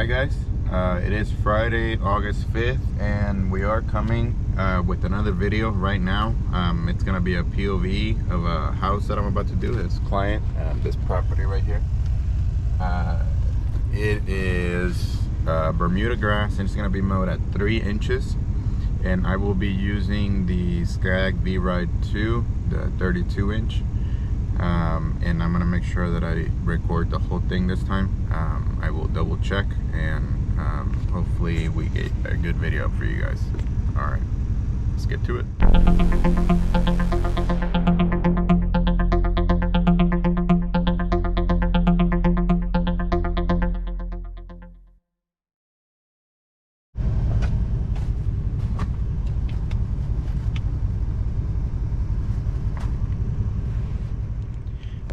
Hi guys, it is Friday, August 5th, and we are coming with another video right now. It's going to be a POV of a house that I'm about to do. This client, this property right here. It is Bermuda grass, and it's going to be mowed at 3 inches. And I will be using the Scag V-Ride 2, the 32 inch. And I'm gonna make sure that I record the whole thing this time. I will double check, and hopefully we get a good video for you guys. All right, let's get to it.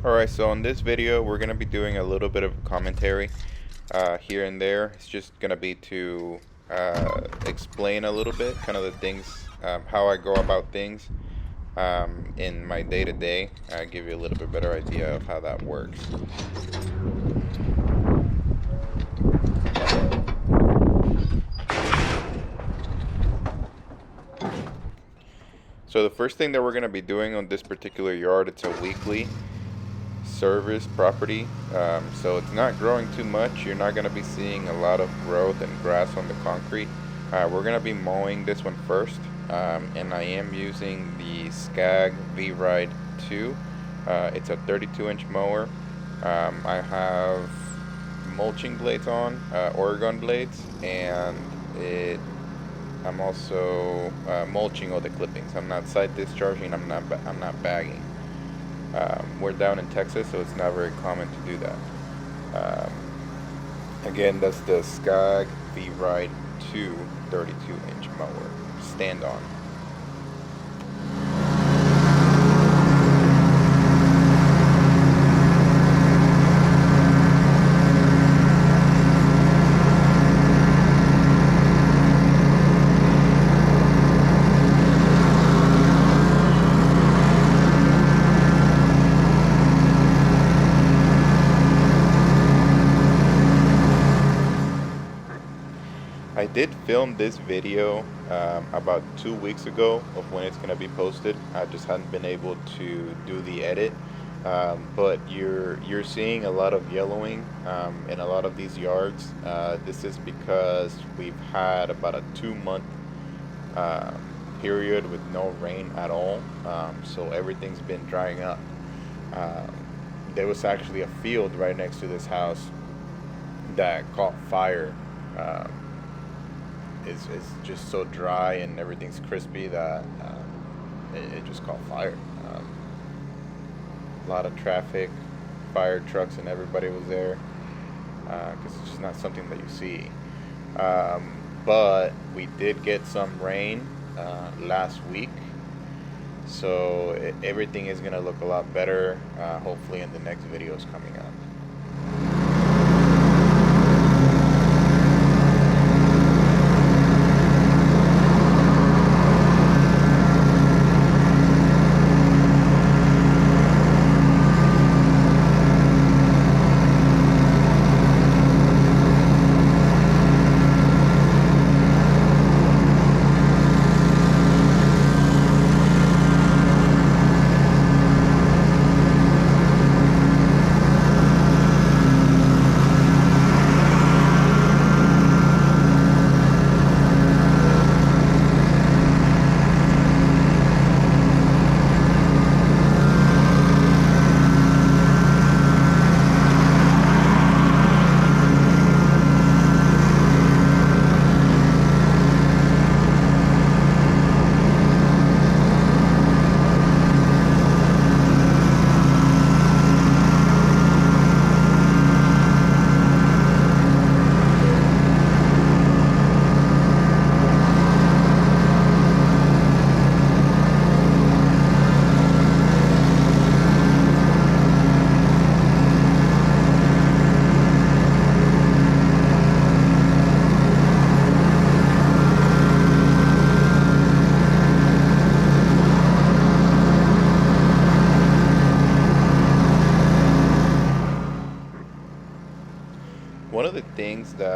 Alright, so in this video we're going to be doing a little bit of commentary here and there. It's just going to be to explain a little bit kind of the things, how I go about things in my day-to-day. Give you a little bit better idea of how that works. So the first thing that we're going to be doing on this particular yard, it's a weekly service property, so it's not growing too much. You're not going to be seeing a lot of growth and grass on the concrete. We're going to be mowing this one first, and I am using the Scag V-Ride 2. It's a 32-inch mower. I have mulching blades on, Oregon blades, and I'm also mulching all the clippings. I'm not side discharging. I'm not bagging. We're down in Texas, so it's not very common to do that. Again, that's the Scag V-Ride 2 32-inch mower, stand-on. I did film this video about 2 weeks ago of when it's going to be posted. I just hadn't been able to do the edit, but you're seeing a lot of yellowing in a lot of these yards. This is because we've had about a 2-month period with no rain at all, so everything's been drying up. There was actually a field right next to this house that caught fire. It's just so dry and everything's crispy that it just caught fire. A lot of traffic, fire trucks, and everybody was there because it's just not something that you see. But we did get some rain last week, so everything is going to look a lot better hopefully in the next videos coming up.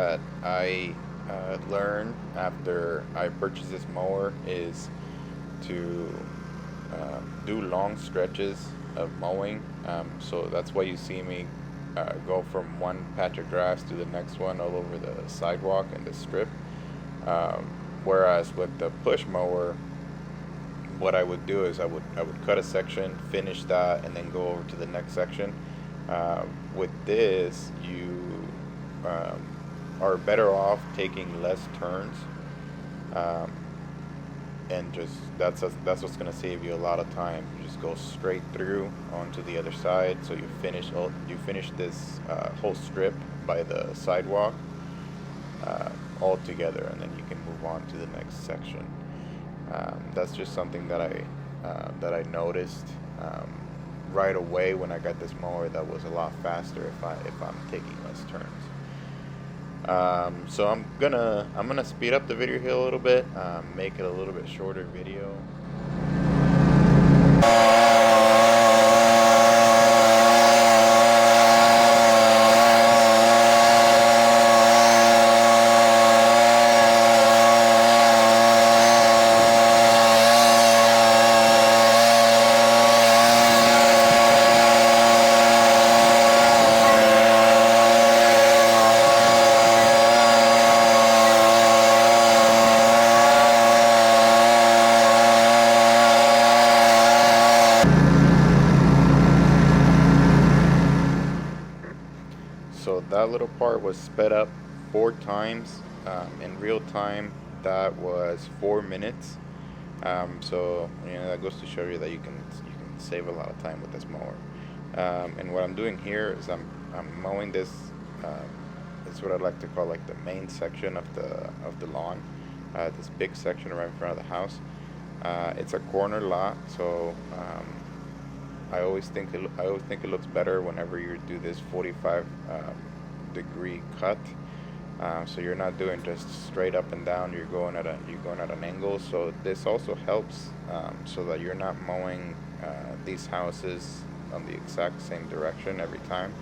that I learned after I purchased this mower is to do long stretches of mowing. So that's why you see me go from one patch of grass to the next one all over the sidewalk and the strip. Whereas with the push mower, what I would do is I would cut a section, finish that, and then go over to the next section. With this, you are better off taking less turns, and just that's what's gonna save you a lot of time. You just go straight through onto the other side, so you finish this whole strip by the sidewalk all together, and then you can move on to the next section. That's just something that I noticed right away when I got this mower. That was a lot faster if I'm taking less turns. So I'm gonna speed up the video here a little bit, make it a little bit shorter video. So that little part was sped up 4 times. In real time, that was 4 minutes. So that goes to show you that you can save a lot of time with this mower. And what I'm doing here is I'm mowing this. It's what I like to call like the main section of the lawn. This big section right in front of the house. It's a corner lot, so I always think it looks better whenever you do this 45 degree cut. So you're not doing just straight up and down. You're going at an angle. So this also helps so that you're not mowing these houses on the exact same direction every time.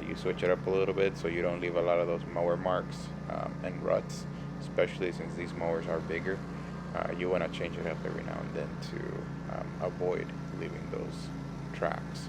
You switch it up a little bit so you don't leave a lot of those mower marks and ruts, especially since these mowers are bigger. You want to change it up every now and then to avoid leaving those tracks.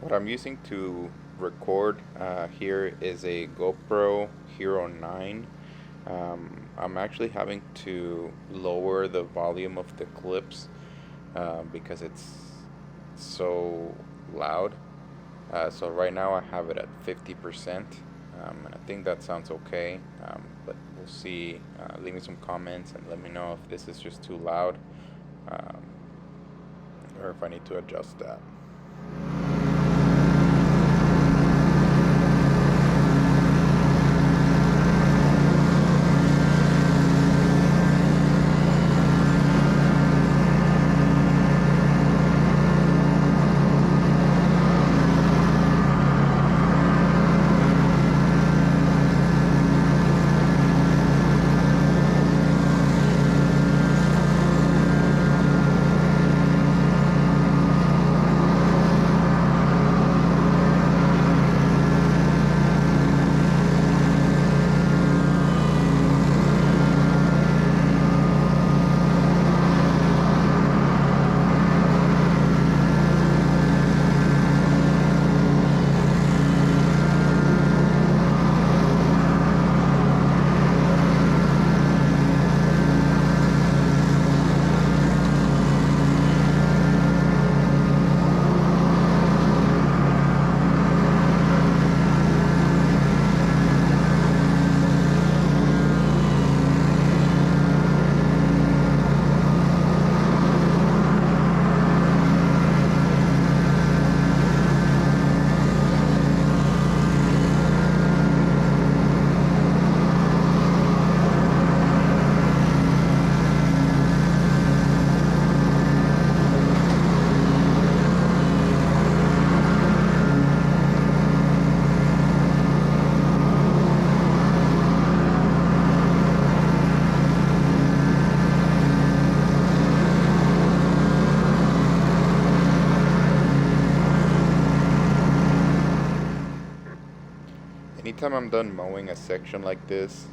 What I'm using to record here is a GoPro Hero 9. I'm actually having to lower the volume of the clips because it's so loud. So right now I have it at 50%, and I think that sounds okay, but we'll see. Leave me some comments and let me know if this is just too loud or if I need to adjust that. anytime I'm done mowing a section like this,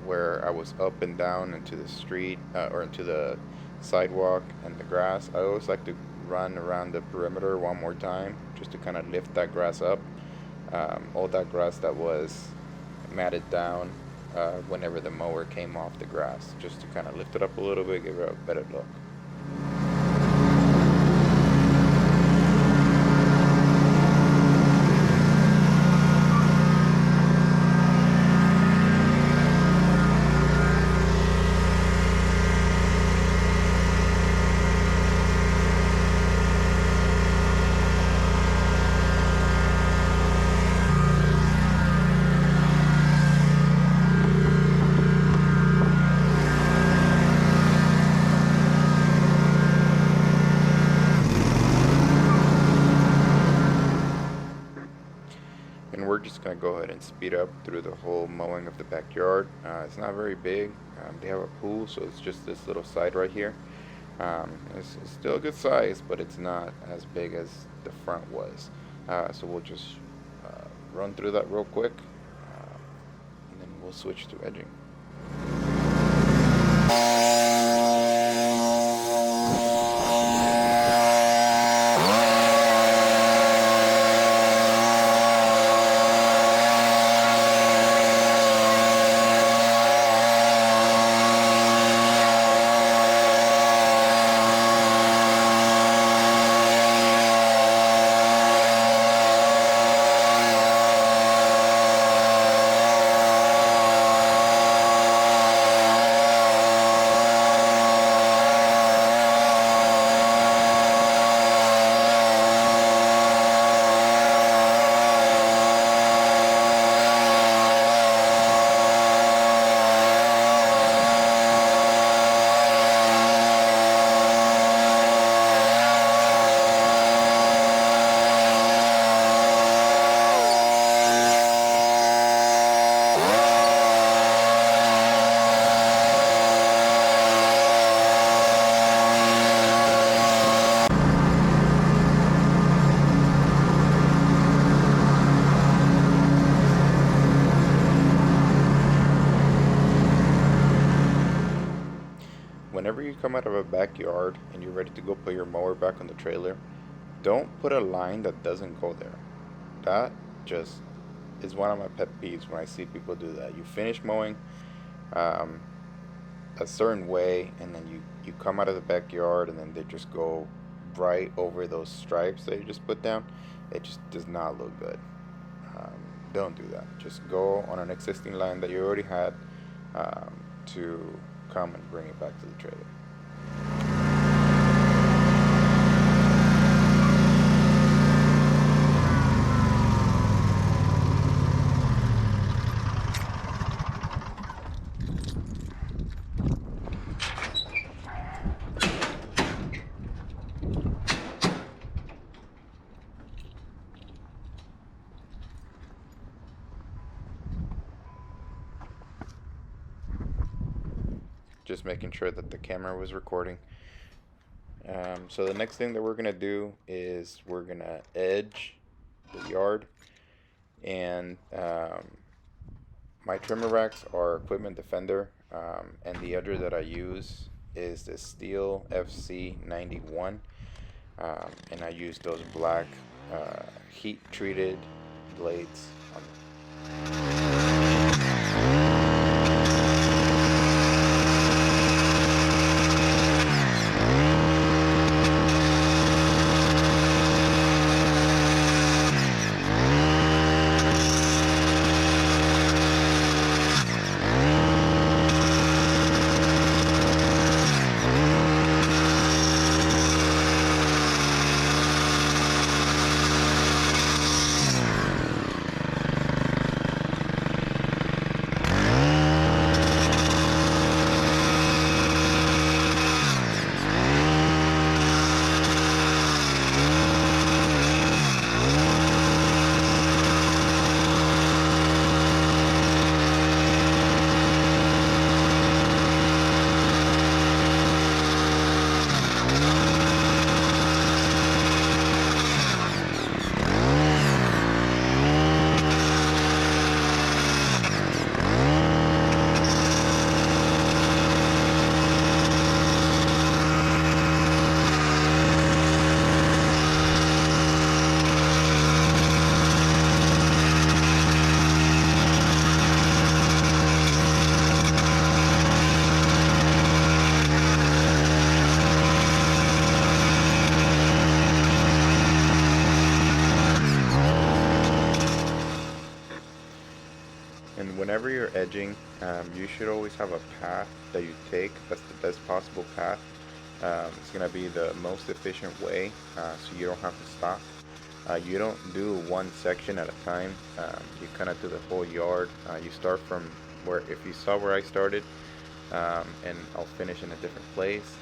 where I was up and down into the street or into the sidewalk and the grass, I always like to run around the perimeter one more time just to kind of lift that grass up. All that grass that was matted down whenever the mower came off the grass, just to kind of lift it up a little bit, give it a better look. And we're just going to go ahead and speed up through the whole mowing of the backyard. It's not very big. They have a pool, so it's just this little side right here. It's still a good size, but it's not as big as the front was. So we'll just run through that real quick, and then we'll switch to edging. Whenever you come out of a backyard and you're ready to go put your mower back on the trailer, don't put a line that doesn't go there. That just is one of my pet peeves when I see people do that. You finish mowing a certain way, and then you come out of the backyard and then they just go right over those stripes that you just put down. It just does not look good. Don't do that. Just go on an existing line that you already had to come and bring it back to the trailer. Just making sure that the camera was recording. So the next thing that we're gonna do is we're gonna edge the yard, and my trimmer racks are Equipment Defender, and the edger that I use is the Stihl FC 91, and I use those black heat treated blades on whenever you're edging, you should always have a path that you take that's the best possible path. It's going to be the most efficient way, so you don't have to stop. You don't do one section at a time. You kind of do the whole yard. You start from where, if you saw where I started, and I'll finish in a different place,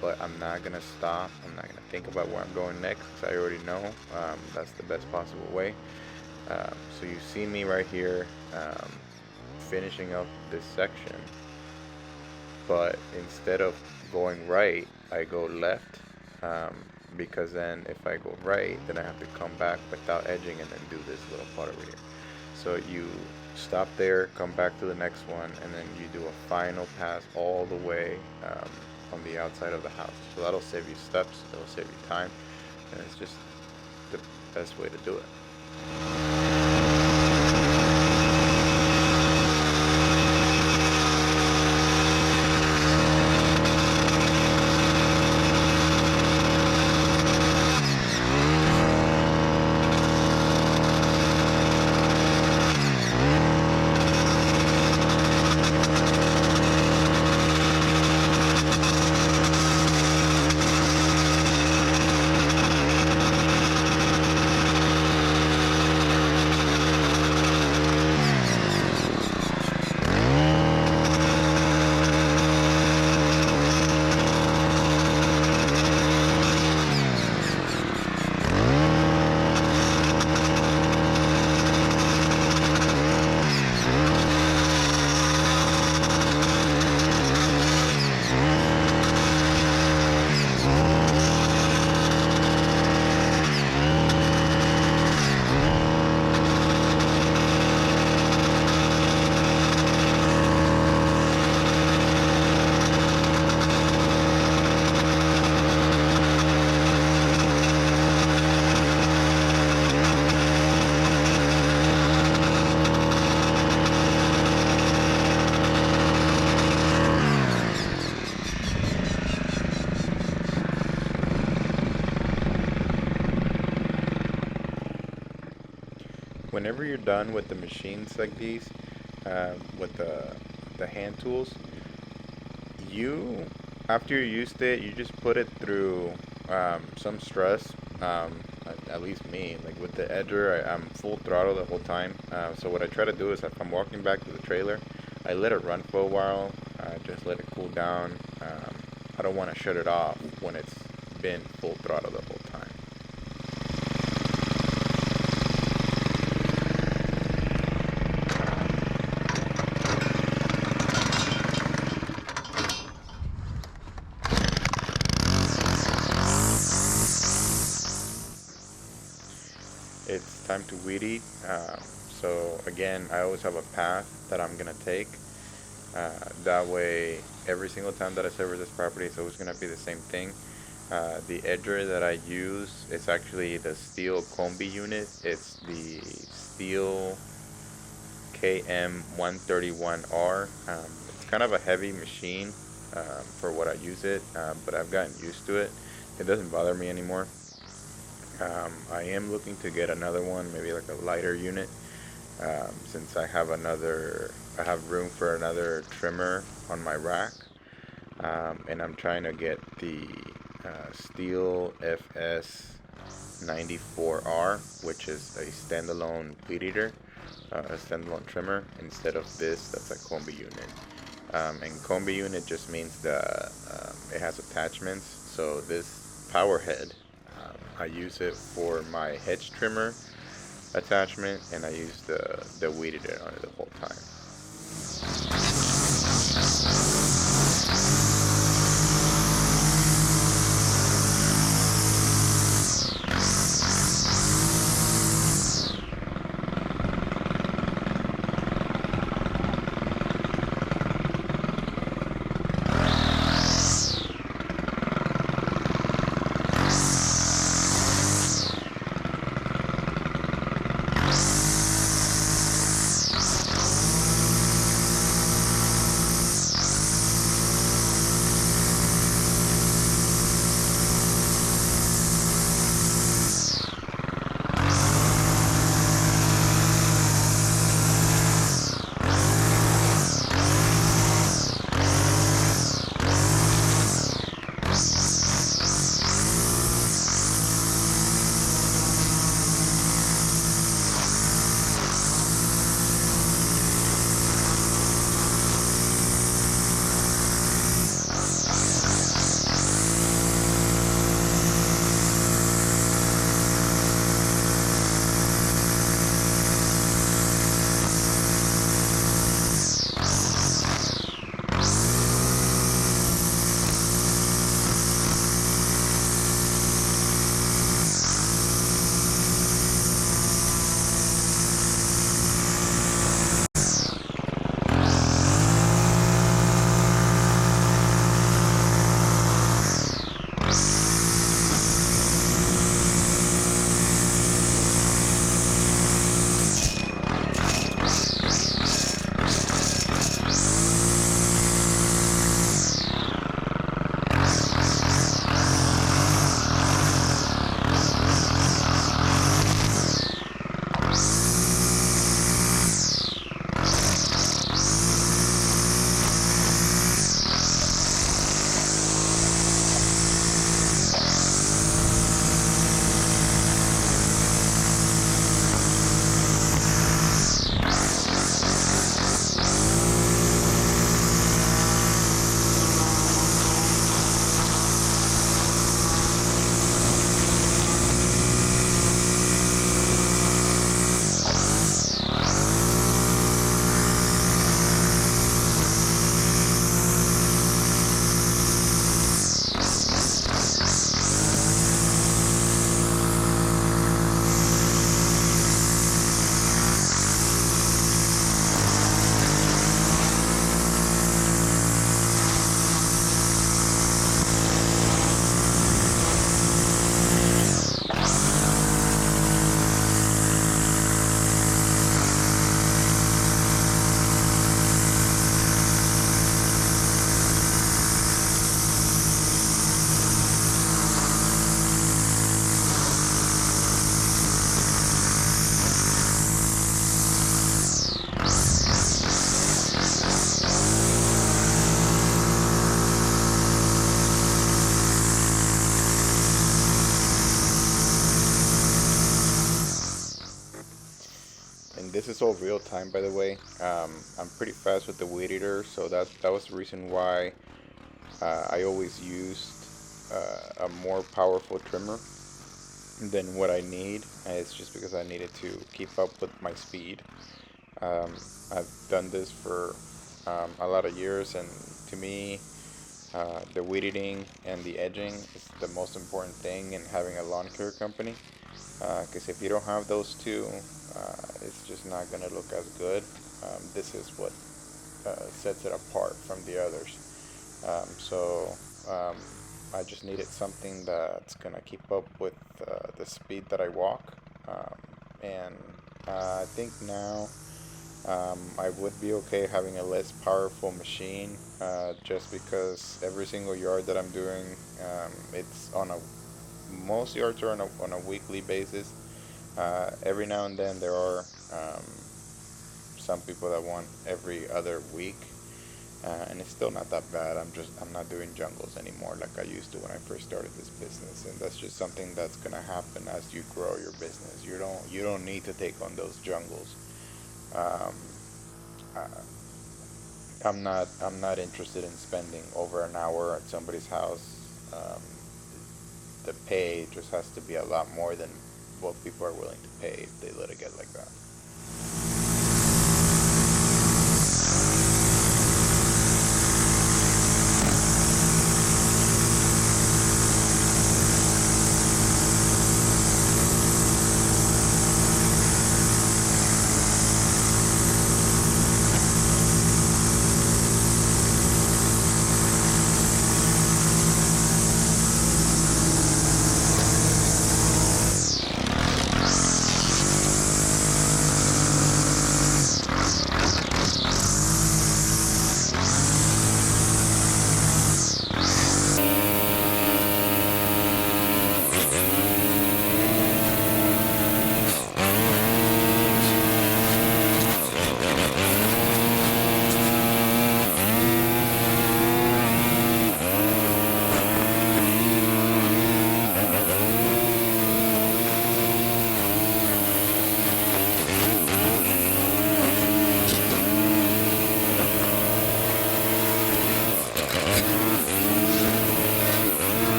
but I'm not going to stop. I'm not going to think about where I'm going next because I already know. That's the best possible way. So you see me right here finishing up this section, but instead of going right, I go left, because then if I go right, then I have to come back without edging and then do this little part over here. So you stop there, come back to the next one, and then you do a final pass all the way on the outside of the house. So that'll save you steps, it'll save you time, and it's just the best way to do it. Whenever you're done with the machines like these, with the hand tools, after you used it, you just put it through some stress. At least me, like with the edger, I'm full throttle the whole time. So what I try to do is, if I'm walking back to the trailer, I let it run for a while, just let it cool down. I don't want to shut it off when it's been full throttle the whole time. It's time to weed eat. So again, I always have a path that I'm gonna take. That way, every single time that I service this property, it's always gonna be the same thing. The edger that I use is actually the Stihl combi unit. It's the Stihl KM 131R. It's kind of a heavy machine for what I use it, but I've gotten used to it. It doesn't bother me anymore. I am looking to get another one, maybe like a lighter unit, since I have room for another trimmer on my rack, and I'm trying to get the Stihl FS 94R, which is a standalone weed eater, a standalone trimmer, instead of this that's a combi unit. And combi unit just means that it has attachments. So this power head, I use it for my hedge trimmer attachment, and I use the weed eater on it the whole time. this is all real time, by the way. I'm pretty fast with the weed eater, so that was the reason why I always used a more powerful trimmer than what I need. It's just because I needed to keep up with my speed. I've done this for a lot of years, and to me, the weed eating and the edging is the most important thing in having a lawn care company. Because if you don't have those two, it's just not going to look as good. This is what sets it apart from the others. I just needed something that's going to keep up with the speed that I walk. And I think now I would be okay having a less powerful machine, just because every single yard that I'm doing, it's on a most yards are on a weekly basis. Every now and then there are some people that want every other week, and it's still not that bad. I'm not doing jungles anymore like I used to when I first started this business, and that's just something that's gonna happen as you grow your business. You don't need to take on those jungles. I'm not interested in spending over an hour at somebody's house. The pay just has to be a lot more than what people are willing to pay if they let it get like that.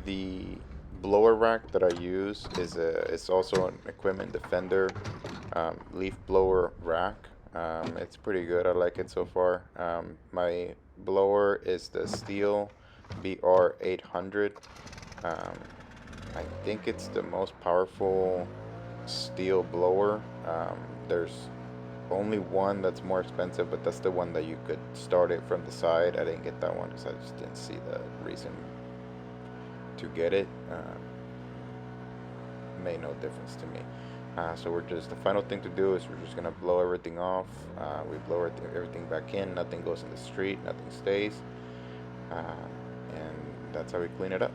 The blower rack that I use is also an Equipment Defender leaf blower rack. It's pretty good. I like it so far. My blower is the Stihl BR800. I think it's the most powerful Stihl blower. There's only one that's more expensive, but that's the one that you could start it from the side. I didn't get that one because I just didn't see the reason to get it. Made no difference to me. So the final thing to do is we're just gonna blow everything off. We blow everything back in. Nothing goes in the street. Nothing stays. And that's how we clean it up.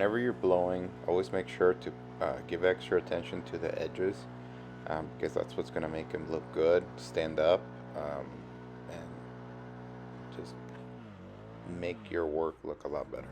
whenever you're blowing, always make sure to give extra attention to the edges, because that's what's going to make them look good, stand up, and just make your work look a lot better.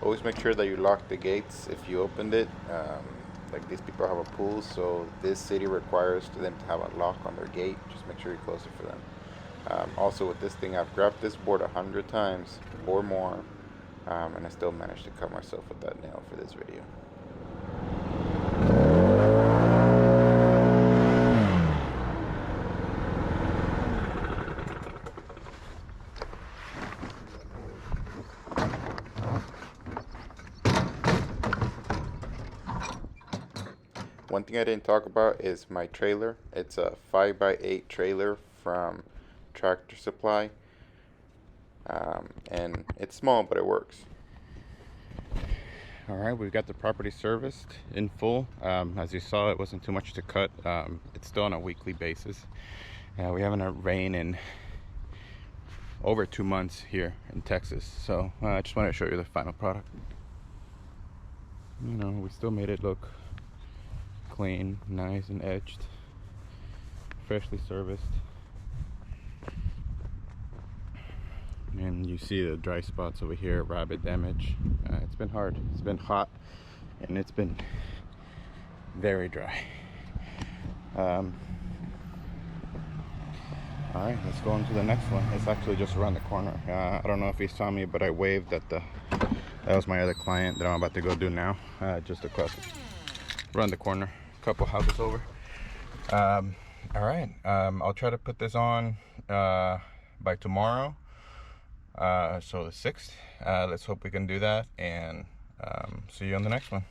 Always make sure that you lock the gates if you opened it. Like these people have a pool, so this city requires them to have a lock on their gate. Just make sure you close it for them. Also with this thing, I've grabbed this board 100 times or more, and I still managed to cut myself with that nail for this video. One thing I didn't talk about is my trailer. It's a 5x8 trailer from Tractor Supply, and it's small, but it works. Alright, we've got the property serviced in full. As you saw, it wasn't too much to cut. It's still on a weekly basis. We haven't had rain in over 2 months here in Texas, so I just wanted to show you the final product. You know, we still made it look clean, nice and edged, freshly serviced. And you see the dry spots over here, rabbit damage. It's been hard, it's been hot, and it's been very dry. Alright, let's go on to the next one. It's actually just around the corner. I don't know if you saw me, but I waved at that was my other client that I'm about to go do now, just across around the corner, a couple houses over. Alright, I'll try to put this on by tomorrow, so the 6th. Let's hope we can do that, and see you on the next one.